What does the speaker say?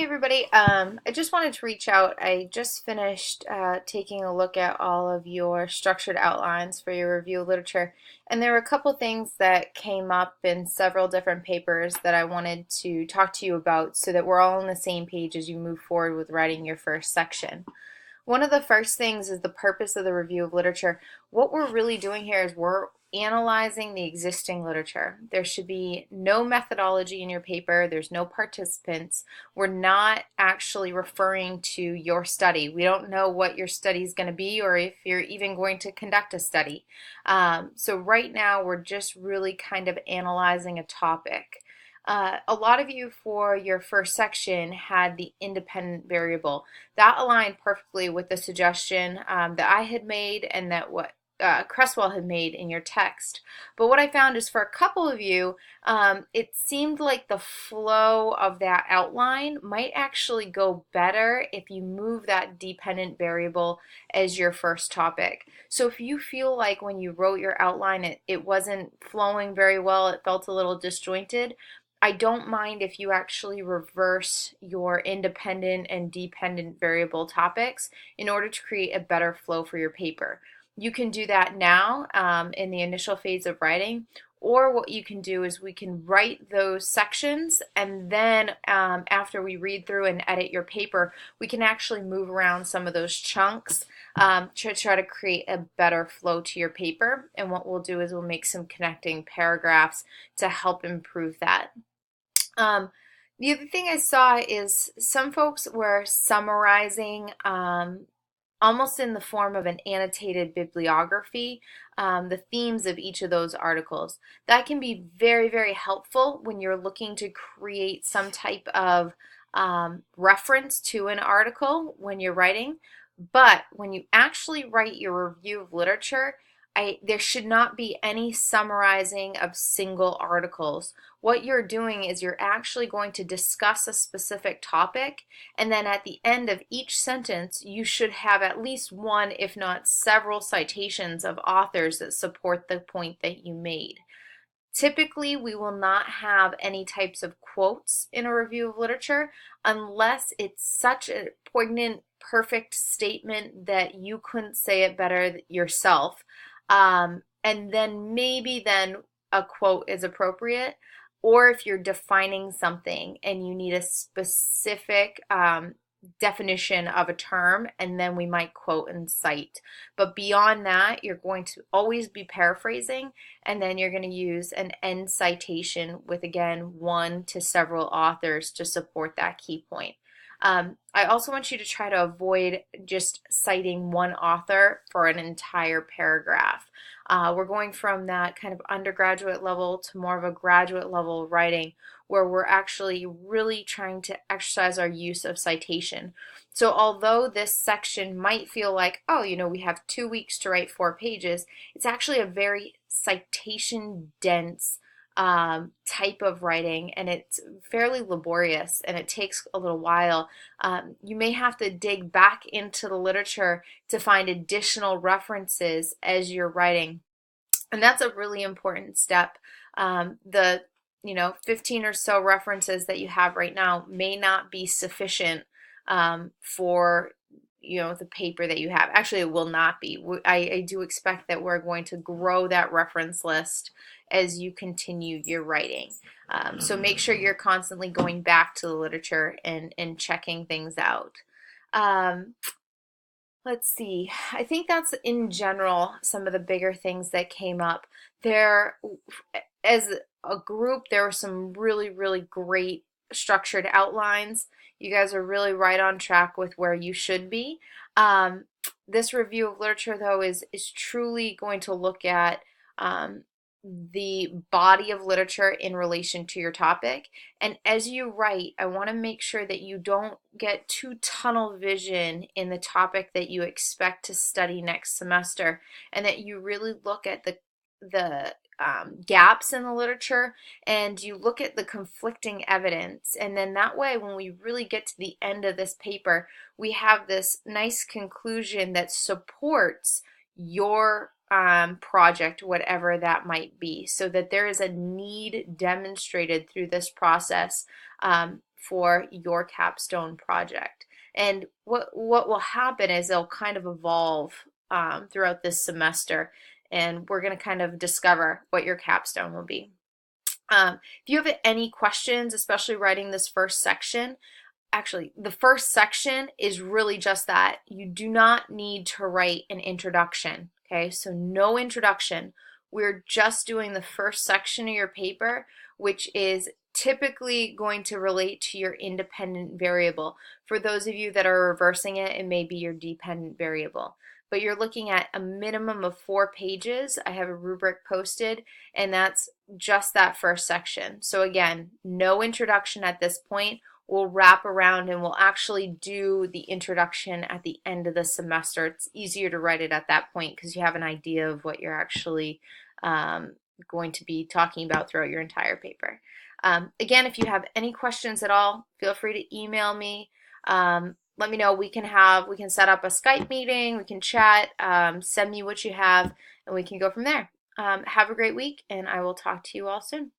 everybody. I just wanted to reach out. I just finished taking a look at all of your structured outlines for your review of literature, and there were a couple things that came up in several different papers that I wanted to talk to you about so that we're all on the same page as you move forward with writing your first section. One of the first things is the purpose of the review of literature. What we're really doing here is we're analyzing the existing literature. There should be no methodology in your paper. There's no participants. We're not actually referring to your study. We don't know what your study is going to be or if you're even going to conduct a study. So right now we're just really kind of analyzing a topic. A lot of you for your first section had the independent variable. That aligned perfectly with the suggestion that I had made and that what Cresswell had made in your text. But what I found is for a couple of you, it seemed like the flow of that outline might actually go better if you move that dependent variable as your first topic. So if you feel like when you wrote your outline it wasn't flowing very well, it felt a little disjointed, I don't mind if you actually reverse your independent and dependent variable topics in order to create a better flow for your paper. You can do that now in the initial phase of writing, or what you can do is we can write those sections and then after we read through and edit your paper, we can actually move around some of those chunks to try to create a better flow to your paper. And what we'll do is we'll make some connecting paragraphs to help improve that. The other thing I saw is some folks were summarizing almost in the form of an annotated bibliography, the themes of each of those articles. That can be very, very helpful when you're looking to create some type of reference to an article when you're writing. But when you actually write your review of literature, there should not be any summarizing of single articles. What you're doing is you're actually going to discuss a specific topic, and then at the end of each sentence, you should have at least one, if not several, citations of authors that support the point that you made. Typically, we will not have any types of quotes in a review of literature unless it's such a poignant, perfect statement that you couldn't say it better yourself. And then maybe then a quote is appropriate, or if you're defining something and you need a specific definition of a term, and then we might quote and cite. But beyond that, you're going to always be paraphrasing, and then you're going to use an end citation with, again, one to several authors to support that key point. I also want you to try to avoid just citing one author for an entire paragraph. We're going from that kind of undergraduate level to more of a graduate level writing where we're actually really trying to exercise our use of citation. So although this section might feel like, oh, we have 2 weeks to write 4 pages, it's actually a very citation dense type of writing, and it's fairly laborious and it takes a little while. You may have to dig back into the literature to find additional references as you're writing, and that's a really important step. The 15 or so references that you have right now may not be sufficient for the paper that you have. Actually, it will not be. I do expect that we're going to grow that reference list as you continue your writing. So make sure you're constantly going back to the literature and checking things out. Let's see. I think that's in general some of the bigger things that came up. As a group, there were some really, really great structured outlines. You guys are really right on track with where you should be. This review of literature, though, is truly going to look at the body of literature in relation to your topic. And as you write, I want to make sure that you don't get too tunnel vision in the topic that you expect to study next semester, and that you really look at the gaps in the literature and you look at the conflicting evidence, and then that way when we really get to the end of this paper, we have this nice conclusion that supports your project, whatever that might be, so that there is a need demonstrated through this process for your capstone project. And what will happen is they'll kind of evolve throughout this semester, and we're going to kind of discover what your capstone will be. If you have any questions, especially writing this first section, actually, the first section is really just that. You do not need to write an introduction, okay? So no introduction. We're just doing the first section of your paper, which is typically going to relate to your independent variable. For those of you that are reversing it, it may be your dependent variable. But you're looking at a minimum of 4 pages. I have a rubric posted, and that's just that first section. So again, no introduction at this point. We'll wrap around and we'll actually do the introduction at the end of the semester. It's easier to write it at that point because you have an idea of what you're actually going to be talking about throughout your entire paper. Again, if you have any questions at all, feel free to email me. Let me know. We can set up a Skype meeting, we can chat, send me what you have, and we can go from there. Have a great week, and I will talk to you all soon.